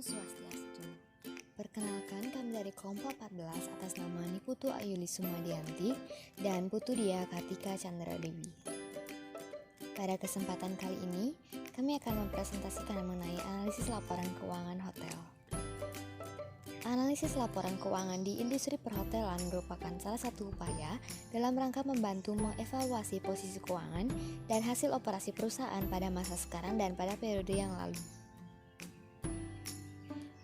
Swastiastu. Perkenalkan, kami dari kelompok 14 atas nama Niputu Ayuli Sumadianti dan Putu Dia Kartika Chandra Dewi. Pada kesempatan kali ini, kami akan mempresentasikan mengenai analisis laporan keuangan hotel. Analisis laporan keuangan di industri perhotelan merupakan salah satu upaya dalam rangka membantu mengevaluasi posisi keuangan dan hasil operasi perusahaan pada masa sekarang dan pada periode yang lalu.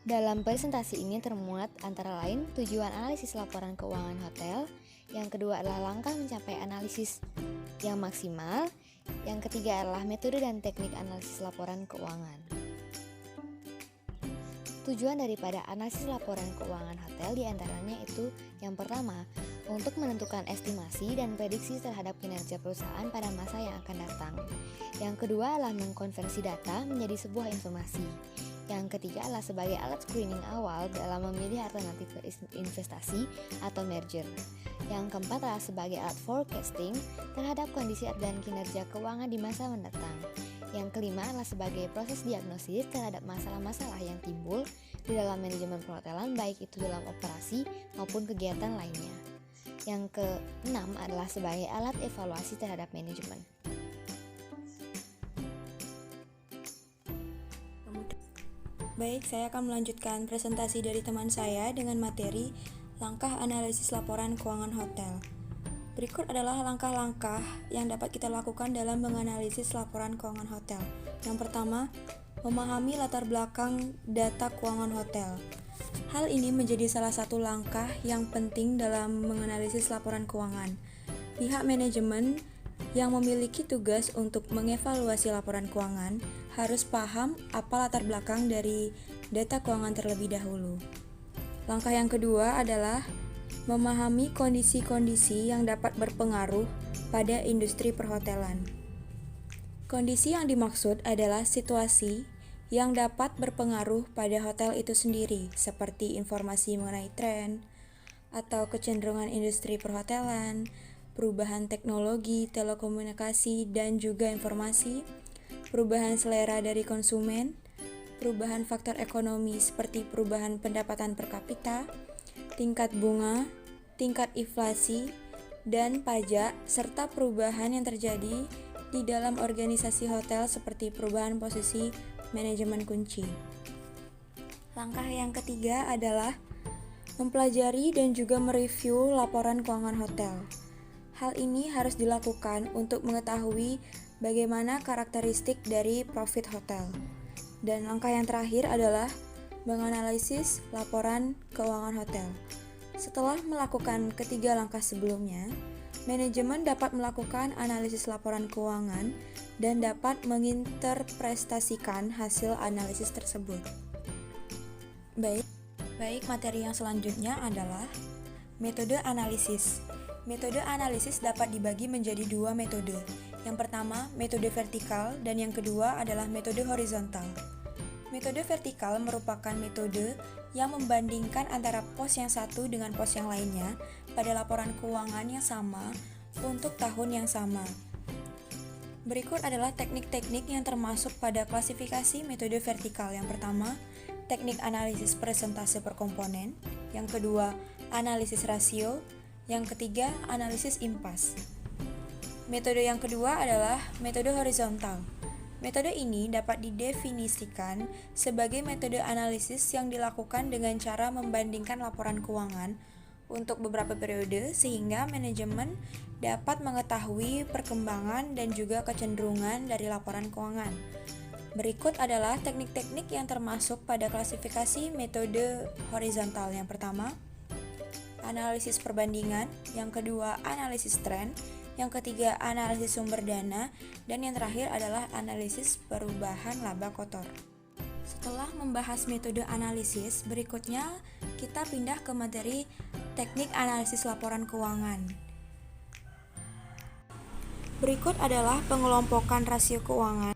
Dalam presentasi ini termuat antara lain tujuan analisis laporan keuangan hotel, yang kedua adalah langkah mencapai analisis yang maksimal, yang ketiga adalah metode dan teknik analisis laporan keuangan. Tujuan daripada analisis laporan keuangan hotel diantaranya itu yang pertama, untuk menentukan estimasi dan prediksi terhadap kinerja perusahaan pada masa yang akan datang. Yang kedua adalah mengkonversi data menjadi sebuah informasi. Yang ketiga adalah sebagai alat screening awal dalam memilih alternatif investasi atau merger. Yang keempat adalah sebagai alat forecasting terhadap kondisi dan kinerja keuangan di masa mendatang. Yang kelima adalah sebagai proses diagnosis terhadap masalah-masalah yang timbul di dalam manajemen perhotelan, baik itu dalam operasi maupun kegiatan lainnya. Yang keenam adalah sebagai alat evaluasi terhadap manajemen. Baik, saya akan melanjutkan presentasi dari teman saya dengan materi langkah analisis laporan keuangan hotel. Berikut adalah langkah-langkah yang dapat kita lakukan dalam menganalisis laporan keuangan hotel. Yang pertama, memahami latar belakang data keuangan hotel. Hal ini menjadi salah satu langkah yang penting dalam menganalisis laporan keuangan. Pihak manajemen yang memiliki tugas untuk mengevaluasi laporan keuangan harus paham apa latar belakang dari data keuangan terlebih dahulu. Langkah yang kedua adalah memahami kondisi-kondisi yang dapat berpengaruh pada industri perhotelan. Kondisi yang dimaksud adalah situasi yang dapat berpengaruh pada hotel itu sendiri, seperti informasi mengenai tren atau kecenderungan industri perhotelan, perubahan teknologi, telekomunikasi, dan juga informasi, perubahan selera dari konsumen, perubahan faktor ekonomi seperti perubahan pendapatan per kapita, tingkat bunga, tingkat inflasi, dan pajak, serta perubahan yang terjadi di dalam organisasi hotel seperti perubahan posisi manajemen kunci. Langkah yang ketiga adalah mempelajari dan juga mereview laporan keuangan hotel. Hal ini harus dilakukan untuk mengetahui bagaimana karakteristik dari profit hotel. Dan langkah yang terakhir adalah menganalisis laporan keuangan hotel. Setelah melakukan ketiga langkah sebelumnya, manajemen dapat melakukan analisis laporan keuangan dan dapat menginterpretasikan hasil analisis tersebut. Baik, materi yang selanjutnya adalah metode analisis. Metode analisis dapat dibagi menjadi dua metode. Yang pertama, metode vertikal, dan yang kedua adalah metode horizontal. Metode vertikal merupakan metode yang membandingkan antara pos yang satu dengan pos yang lainnya pada laporan keuangan yang sama untuk tahun yang sama. Berikut adalah teknik-teknik yang termasuk pada klasifikasi metode vertikal. Yang pertama, teknik analisis persentase per komponen. Yang kedua, analisis rasio. Yang ketiga, analisis impas. Metode yang kedua adalah metode horizontal. Metode ini dapat didefinisikan sebagai metode analisis yang dilakukan dengan cara membandingkan laporan keuangan untuk beberapa periode sehingga manajemen dapat mengetahui perkembangan dan juga kecenderungan dari laporan keuangan. Berikut adalah teknik-teknik yang termasuk pada klasifikasi metode horizontal. Yang pertama, analisis perbandingan. Yang kedua, analisis tren. Yang ketiga, analisis sumber dana, dan yang terakhir adalah analisis perubahan laba kotor. Setelah membahas metode analisis, berikutnya kita pindah ke materi teknik analisis laporan keuangan. Berikut adalah pengelompokan rasio keuangan.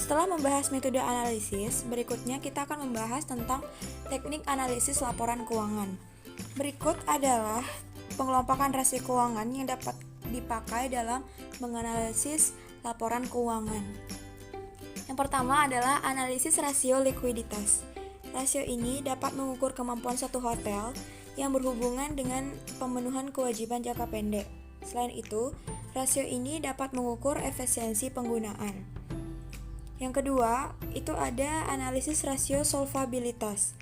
Setelah membahas metode analisis, berikutnya kita akan membahas tentang teknik analisis laporan keuangan. Berikut adalah pengelompokan rasio keuangan yang dapat dipakai dalam menganalisis laporan keuangan. Yang pertama adalah analisis rasio likuiditas. Rasio ini dapat mengukur kemampuan suatu hotel yang berhubungan dengan pemenuhan kewajiban jangka pendek. Selain itu, rasio ini dapat mengukur efisiensi penggunaan. Yang kedua, itu ada analisis rasio solvabilitas.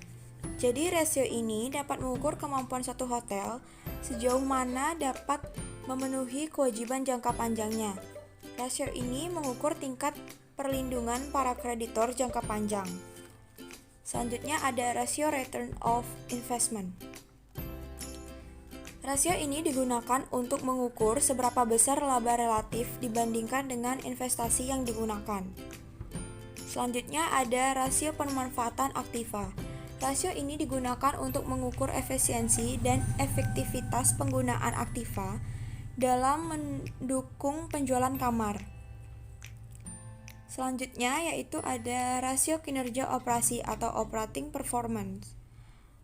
Jadi, rasio ini dapat mengukur kemampuan suatu hotel sejauh mana dapat memenuhi kewajiban jangka panjangnya. Rasio ini mengukur tingkat perlindungan para kreditor jangka panjang. Selanjutnya ada rasio return of investment. Rasio ini digunakan untuk mengukur seberapa besar laba relatif dibandingkan dengan investasi yang digunakan. Selanjutnya ada rasio pemanfaatan aktiva. Rasio ini digunakan untuk mengukur efisiensi dan efektivitas penggunaan aktiva dalam mendukung penjualan kamar. Selanjutnya yaitu ada rasio kinerja operasi atau operating performance.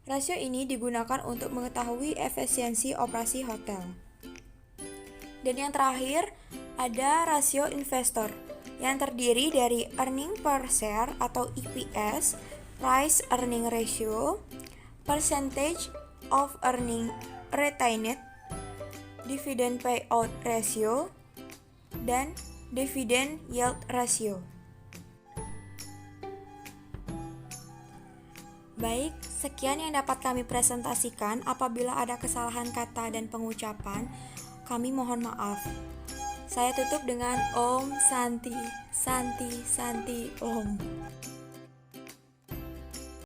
Rasio ini digunakan untuk mengetahui efisiensi operasi hotel. Dan yang terakhir ada rasio investor yang terdiri dari earning per share atau EPS, price earning ratio, percentage of earning retained, dividend payout ratio, dan dividend yield ratio. Baik, sekian yang dapat kami presentasikan. Apabila ada kesalahan kata dan pengucapan, kami mohon maaf. Saya tutup dengan Om Santi, Santi, Santi, Om.